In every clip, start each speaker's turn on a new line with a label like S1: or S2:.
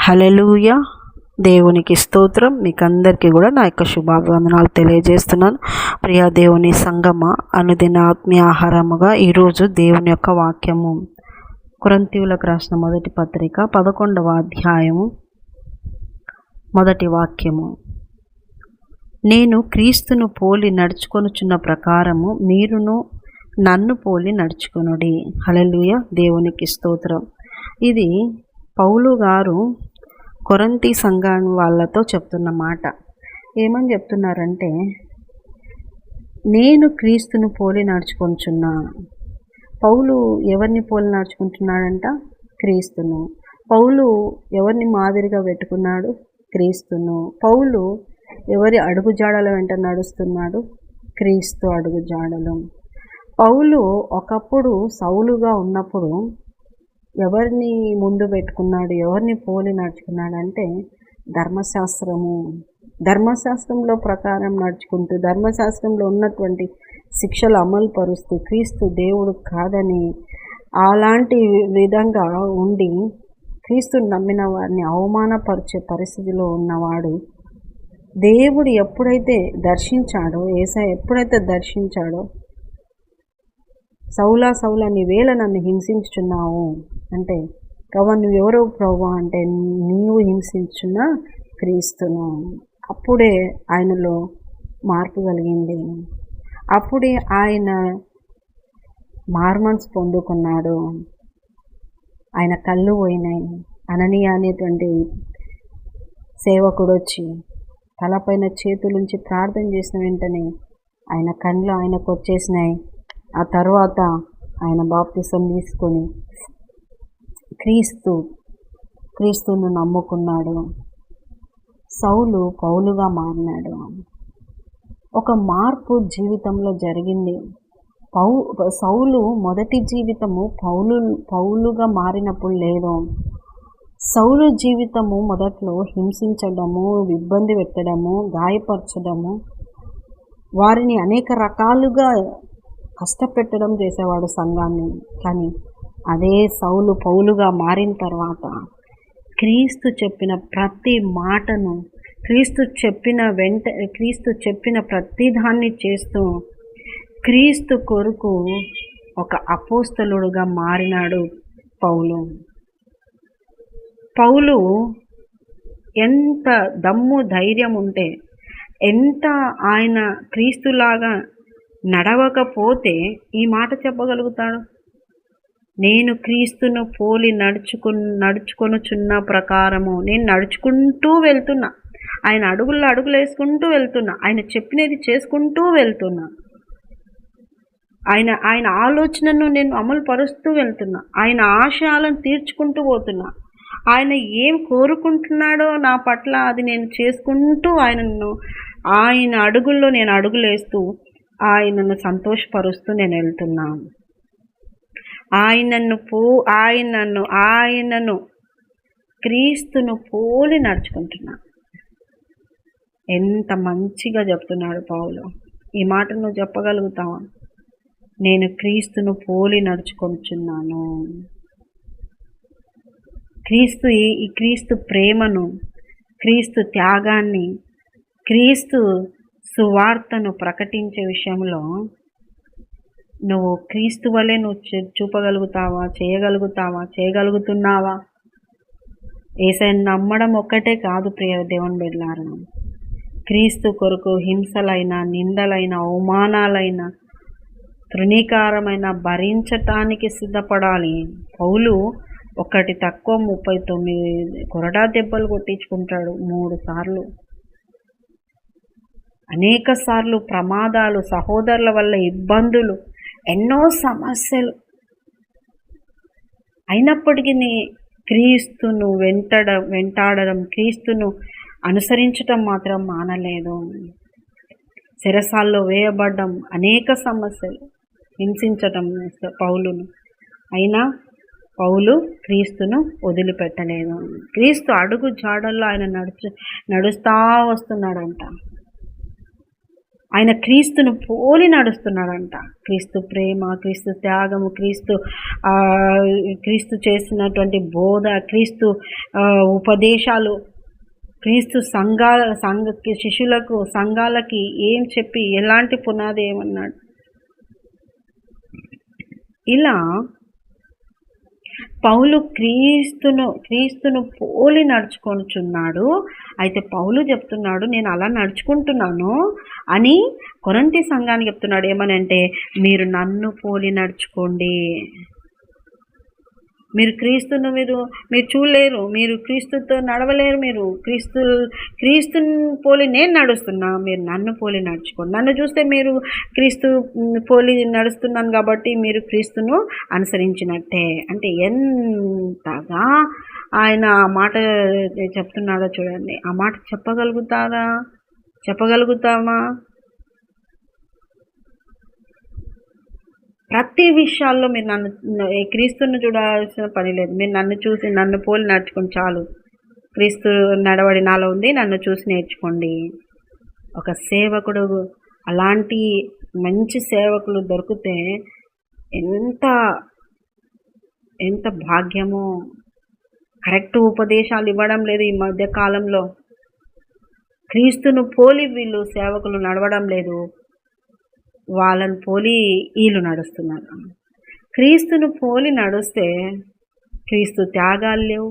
S1: హల్లెలూయా. దేవునికి స్తోత్రం. మీకు అందరికీ కూడా నా యొక్క శుభాభివందనాలు తెలియజేస్తున్నాను. ప్రియా దేవుని సంగమ, అనుదిన ఆత్మీయ ఆహారముగా ఈరోజు దేవుని యొక్క వాక్యము కొరింథీయులకు రాసిన మొదటి పత్రిక 11వ అధ్యాయము మొదటి వాక్యము. నేను క్రీస్తును పోలి నడుచుకొనుచున్న ప్రకారము మీరును నన్ను పోలి నడుచుకొనుడి. హల్లెలూయా. దేవునికి స్తోత్రం. ఇది పౌలు గారు కొరింథీ సంఘం వాళ్ళతో చెప్తున్న మాట. ఏమని చెప్తున్నారంటే, నేను క్రీస్తును పోలి నడుచుకుంటున్నా. పౌలు ఎవరిని పోలి నడుచుకుంటున్నాడంట? క్రీస్తును. పౌలు ఎవరిని మాదిరిగా పెట్టుకున్నాడు? క్రీస్తును. పౌలు ఎవరి అడుగుజాడల వెంట నడుస్తున్నాడు? క్రీస్తు అడుగుజాడలు. పౌలు ఒకప్పుడు సౌలుగా ఉన్నప్పుడు ఎవరిని ముందు పెట్టుకున్నాడు, ఎవరిని పోలి నడుచుకున్నాడంటే ధర్మశాస్త్రంలో ప్రకారం నడుచుకుంటూ, ధర్మశాస్త్రంలో ఉన్నటువంటి శిక్షలు అమలు పరుస్తూ, క్రీస్తు దేవుడు కాదని అలాంటి విధంగా ఉండి క్రీస్తుని నమ్మిన వారిని అవమానపరిచే పరిస్థితిలో ఉన్నవాడు. దేవుడు ఎప్పుడైతే దర్శించాడో, యేసయ్య ఎప్పుడైతే దర్శించాడో, సౌలా సౌలా నీవేళ నన్ను హింసించుచున్నావు అంటే, ప్రభా నువ్వెవరో ప్రభా అంటే, నీవు హింసించున్న క్రీస్తును. అప్పుడే ఆయనలో మార్పు కలిగింది. అప్పుడే ఆయన మార్మన్స్ పొందుకున్నాడు. ఆయన కళ్ళు పోయినాయి. అననీయ అనేటువంటి సేవకుడు వచ్చి తలపైన చేతులుంచి ప్రార్థన చేసిన వెంటనే ఆయన కళ్ళు ఆయనకు వచ్చేసినాయి. ఆ తర్వాత ఆయన బాప్తిసం తీసుకొని క్రీస్తును నమ్ముకున్నాడు. సౌలు పౌలుగా మారినాడు. ఒక మార్పు జీవితంలో జరిగింది. సౌలు మొదటి జీవితము పౌలుగా మారినప్పుడు లేదు. సౌలు జీవితము మొదట్లో హింసించడము, ఇబ్బంది పెట్టడము, గాయపరచడము, వారిని అనేక రకాలుగా కష్టపెట్టడం చేసేవాడు సంఘాన్ని. కానీ అదే సౌలు పౌలుగా మారిన తర్వాత క్రీస్తు చెప్పిన ప్రతి మాటను, క్రీస్తు చెప్పిన ప్రతి దాన్ని చేస్తూ క్రీస్తు కొరకు ఒక అపోస్తలుడుగా మారినాడు పౌలు. ఎంత దమ్ము ధైర్యం ఉంటే, ఎంత ఆయన క్రీస్తులాగా నడవకపోతే ఈ మాట చెప్పగలుగుతాడు? నేను క్రీస్తును పోలి నడుచుకొనుచున్న ప్రకారము, నేను నడుచుకుంటూ వెళ్తున్నా, ఆయన అడుగుల్లో అడుగులు వేసుకుంటూ వెళ్తున్నా, ఆయన చెప్పినది చేసుకుంటూ వెళ్తున్నా, ఆయన ఆలోచనను నేను అమలు పరుస్తూ వెళ్తున్నా, ఆయన ఆశయాలను తీర్చుకుంటూ పోతున్నా, ఆయన ఏం కోరుకుంటున్నాడో నా పట్ల అది నేను చేసుకుంటూ ఆయన అడుగుల్లో నేను అడుగులేస్తూ ఆయనను సంతోషపరుస్తూ నేను వెళ్తున్నాను. ఆయనను క్రీస్తును పోలి నడుచుకుంటున్నా. ఎంత మంచిగా చెప్తున్నాడు పౌలు. ఈ మాట నువ్వు చెప్పగలుగుతావా? నేను క్రీస్తును పోలి నడుచుకుంటున్నాను. క్రీస్తు ప్రేమను, క్రీస్తు త్యాగాన్ని, క్రీస్తు సువార్తను ప్రకటించే విషయంలో నువ్వు క్రీస్తు వలె నువ్వు చూపగలుగుతావా? చేయగలుగుతున్నావా? యేసయ్యను నమ్మడం ఒక్కటే కాదు ప్రియ దేవుని బిడ్డలారా, క్రీస్తు కొరకు హింసలైన, నిందలైన, అవమానాలైన, తృణీకారమైన భరించటానికి సిద్ధపడాలి. పౌలు ఒకటి తక్కువ 39 కొరడా దెబ్బలు కొట్టించుకుంటాడు 3 సార్లు. అనేక సార్లు ప్రమాదాలు, సహోదరుల వల్ల ఇబ్బందులు, ఎన్నో సమస్యలు. అయినప్పటికీ క్రీస్తును వెంటాడడం, క్రీస్తును అనుసరించటం మాత్రం మానలేదు. చెరసాల్లో వేయబడ్డం, అనేక సమస్యలు, హింసించటం పౌలును. అయినా పౌలు క్రీస్తును వదిలిపెట్టలేదు. క్రీస్తు అడుగు జాడల్లో ఆయన నడుస్తా వస్తున్నాడంట. ఆయన క్రీస్తును పోలి నడుస్తున్నాడంట. క్రీస్తు ప్రేమ, క్రీస్తు త్యాగము, క్రీస్తు చేసినటువంటి బోధ, క్రీస్తు ఉపదేశాలు, క్రీస్తు శిష్యులకు, సంఘాలకి ఏం చెప్పి ఎలాంటి పునాది ఏమన్నాడు. ఇలా పౌలు క్రీస్తును పోలి నడుచుకొనుచున్నాడు. అయితే పౌలు చెప్తున్నాడు, నేను అలా నడుచుకుంటున్నాను అని కొరింథీ సంఘానికి చెప్తున్నాడు. ఏమనంటే, మీరు నన్ను పోలి నడుచుకోండి. మీరు క్రీస్తును మీరు చూడలేరు, మీరు క్రీస్తుతో నడవలేరు, మీరు క్రీస్తుని పోలి నేను నడుస్తున్నా, మీరు నన్ను పోలి నడుచుకోండి. నన్ను చూస్తే మీరు క్రీస్తు పోలి నడుస్తున్నాను కాబట్టి మీరు క్రీస్తును అనుసరించినట్టే. అంటే ఎంతగా ఆయన ఆ మాట చెప్తున్నాడో చూడండి. ఆ మాట చెప్పగలుగుతామా? ప్రతి విషయాల్లో మీరు క్రీస్తుని చూడాల్సిన పని లేదు. మీరు నన్ను పోలి నడుచుకోండి చాలు. క్రీస్తు నడవడి నాలో ఉంది, నన్ను చూసి నేర్చుకోండి. ఒక సేవకుడు, అలాంటి మంచి సేవకులు దొరికితే ఎంత భాగ్యమో. కరెక్ట్ ఉపదేశాలు ఇవ్వడం లేదు ఈ మధ్య కాలంలో. క్రీస్తును పోలి వీళ్ళు సేవకులు నడవడం లేదు, వాళ్ళని పోలి వీళ్ళు నడుస్తున్నారు. క్రీస్తును పోలి నడుస్తే క్రీస్తు త్యాగాలు లేవు,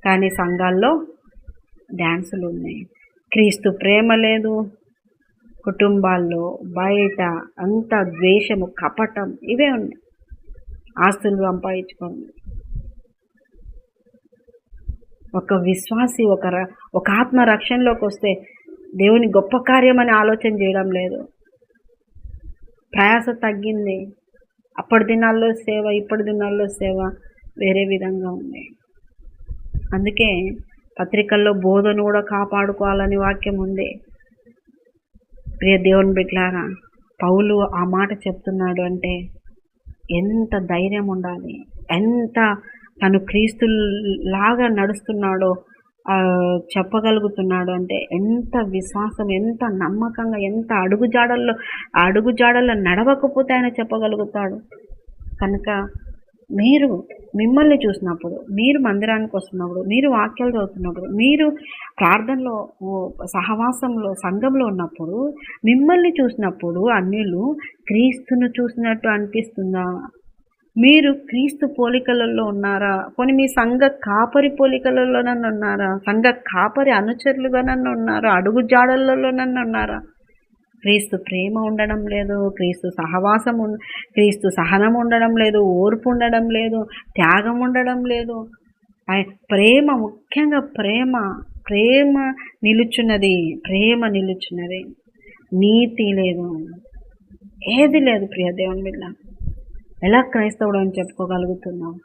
S1: కానీ సంఘాల్లో డ్యాన్సులు ఉన్నాయి. క్రీస్తు ప్రేమ లేదు, కుటుంబాల్లో బయట అంతా ద్వేషము, కపటం ఇవే ఉన్నాయి. ఆస్తులు సంపాదించుకోండి. ఒక విశ్వాసి ఒక ఆత్మ రక్షణలోకి వస్తే దేవుని గొప్ప కార్యం అని ఆలోచన చేయడం లేదు. ప్రయాస తగ్గింది. అప్పటి దినాల్లో సేవ, ఇప్పటి దినాల్లో సేవ వేరే విధంగా ఉంది. అందుకే పత్రికల్లో బోధను కూడా కాపాడుకోవాలని వాక్యం ఉంది. ప్రియ దేవుని బిడ్డలారా, పౌలు ఆ మాట చెప్తున్నాడు అంటే ఎంత ధైర్యం ఉండాలి, ఎంత తను క్రీస్తులాగా నడుస్తున్నాడో చెప్పగలుగుతున్నాడు అంటే ఎంత విశ్వాసం, ఎంత నమ్మకంగా, ఎంత అడుగుజాడల్లో నడవకపోతే ఆయన చెప్పగలుగుతాడు. కనుక మిమ్మల్ని చూసినప్పుడు, మీరు మందిరానికి వస్తున్నప్పుడు, మీరు వాక్యాలు చదువుతున్నప్పుడు, మీరు ప్రార్థనలో, సహవాసంలో, సంఘంలో ఉన్నప్పుడు మిమ్మల్ని చూసినప్పుడు అన్యులు క్రీస్తును చూసినట్టు అనిపిస్తుందా? మీరు క్రీస్తు పోలికలలో ఉన్నారా? పోనీ మీ సంఘ కాపరి పోలికలలో నన్ను ఉన్నారా? సంఘ కాపరి అనుచరులుగా నన్ను ఉన్నారా? అడుగు జాడలలో నన్ను ఉన్నారా? క్రీస్తు ప్రేమ ఉండడం లేదు, క్రీస్తు సహనం ఉండడం లేదు, ఓర్పు ఉండడం లేదు, త్యాగం ఉండడం లేదు. ప్రేమ, ముఖ్యంగా ప్రేమ నిలుచున్నది. నీతి లేదు, ఏది లేదు. ప్రియ దేవుని బిడ్డ, ఎలా క్రైస్తవుడు అని చెప్పుకోగలుగుతున్నావు?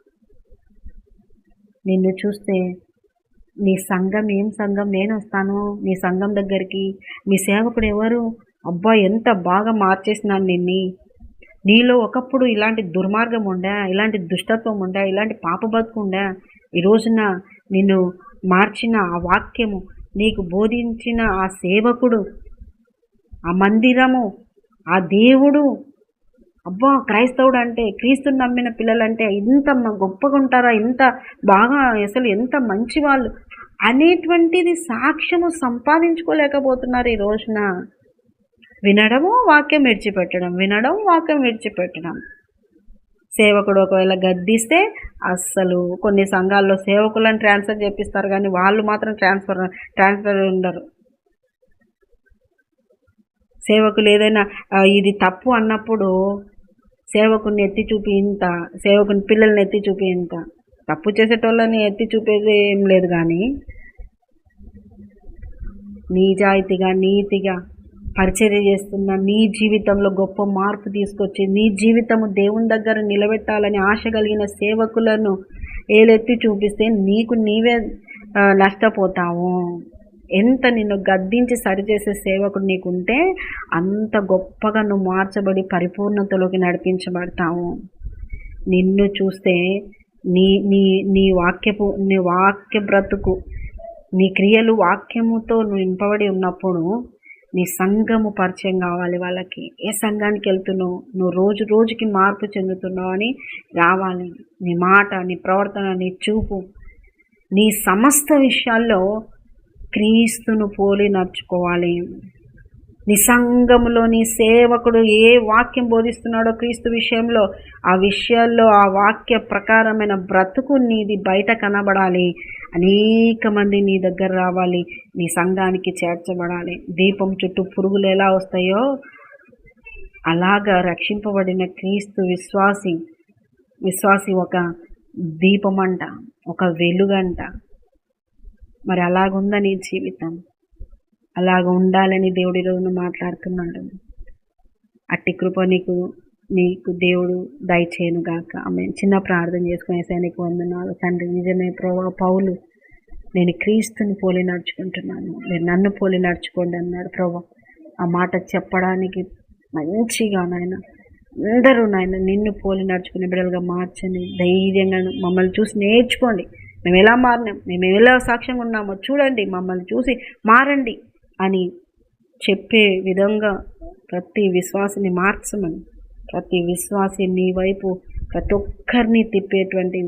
S1: నిన్ను చూస్తే నీ సంఘం ఏం సంఘం, నేను వస్తాను నీ సంఘం దగ్గరికి, మీ సేవకుడు ఎవరు, అబ్బా ఎంత బాగా మార్చేసినాను నీలో ఒకప్పుడు ఇలాంటి దుర్మార్గం ఉండా, ఇలాంటి దుష్టత్వం ఉండా, ఇలాంటి పాప బతుకు ఉండా, ఈ రోజున నిన్ను మార్చిన ఆ వాక్యము, నీకు బోధించిన ఆ సేవకుడు, ఆ మందిరము, ఆ దేవుడు, అబ్బా క్రైస్తవుడు అంటే, క్రీస్తుని నమ్మిన పిల్లలంటే ఇంత గొప్పగా ఉంటారా, ఇంత బాగా, అసలు ఎంత మంచి వాళ్ళు అనేటువంటిది సాక్ష్యము సంపాదించుకోలేకపోతున్నారు ఈ రోజున. వినడము, వాక్యం విడిచిపెట్టడం. సేవకుడు ఒకవేళ గద్దిస్తే అస్సలు కొన్ని సంఘాల్లో సేవకులను ట్రాన్స్ఫర్ చేపిస్తారు, కానీ వాళ్ళు మాత్రం ట్రాన్స్ఫర్ ఉండరు. సేవకులు ఏదైనా ఇది తప్పు అన్నప్పుడు సేవకుని ఎత్తి చూపి ఇంత, సేవకుని పిల్లల్ని ఎత్తి చూపి ఇంత. తప్పు చేసేటోళ్ళని ఎత్తి చూపేది ఏం లేదు, కానీ నిజాయితీగా, నీతిగా పరిచర్య చేస్తున్న నీ జీవితంలో గొప్ప మార్పు తీసుకొచ్చి నీ జీవితము దేవుని దగ్గర నిలబెట్టాలని ఆశ కలిగిన సేవకులను ఏలెత్తి చూపిస్తే నీకు నీవే నష్టపోతావు. ఎంత నిన్ను గద్దించి సరిచేసే సేవకుడు నీకుంటే అంత గొప్పగా నువ్వు మార్చబడి పరిపూర్ణతలోకి నడిపించబడతావు. నిన్ను చూస్తే నీ వాక్య బ్రతుకు, నీ క్రియలు వాక్యముతో నువ్వు నింపబడి ఉన్నప్పుడు నీ సంఘము పరిచయం కావాలి వాళ్ళకి. ఏ సంఘానికి వెళ్తున్నావు, నువ్వు రోజు రోజుకి మార్పు చెందుతున్నావు అని రావాలి. నీ మాట, నీ ప్రవర్తన, నీ చూపు, నీ సమస్త విషయాల్లో క్రీస్తును పోలి నడుచుకోవాలి. నీ సంఘములో నీ సేవకుడు ఏ వాక్యం బోధిస్తున్నాడో క్రీస్తు విషయంలో, ఆ విషయాల్లో ఆ వాక్య ప్రకారమైన బ్రతుకు నీది బయట కనబడాలి. అనేక మంది నీ దగ్గర రావాలి, నీ సంఘానికి చేర్చబడాలి. దీపం చుట్టూ పురుగులు ఎలా వస్తాయో అలాగా రక్షింపబడిన క్రీస్తు విశ్వాసి ఒక దీపమంట, ఒక వెలుగంట. మరి అలాగుందా నీ జీవితం? అలాగ ఉండాలని దేవుడు ఈరోజు మాట్లాడుతున్నాడు. అట్టి కృప నీకు దేవుడు దయచేయను గాక. ఆమె చిన్న ప్రార్థన చేసుకునే నీకు వందనాలు తండ్రి. నిజమే ప్రభా, పౌలు నేను క్రీస్తుని పోలి నడుచుకుంటున్నాను, మీరు నన్ను పోలి నడుచుకోండి అన్నాడు ప్రభా. ఆ మాట చెప్పడానికి మంచిగా నాయన అందరూ నాయన నిన్ను పోలి నడుచుకునే బిడ్డలుగా మార్చండి. ధైర్యంగా మమ్మల్ని చూసి నేర్చుకోండి. మేము ఎలా మారినాం, మేము ఎలా సాక్ష్యంగా ఉన్నామో చూడండి, మమ్మల్ని చూసి మారండి అని చెప్పే విధంగా ప్రతి విశ్వాసిని మార్చమని, ప్రతి విశ్వాసి నీ వైపు ప్రతి ఒక్కరిని తిప్పేటువంటి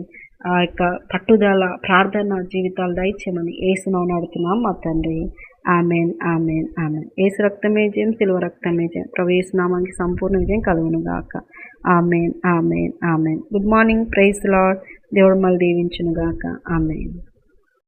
S1: ఆ యొక్క పట్టుదల ప్రార్థన జీవితాలు దయచేయమని యేసునామమున అడుగుతున్నాం మా తండ్రి. Amen, amen, amen. యేసు రక్తమే జయం, సిలువ రక్తమే జయం. ప్రభు యేసు నామానికి సంపూర్ణ విజయం కలుగును గాక. Amen, amen, amen. Good morning. Praise the Lord. దేవుడు మళ్ళీ దీవించును గాక. ఆమెన్.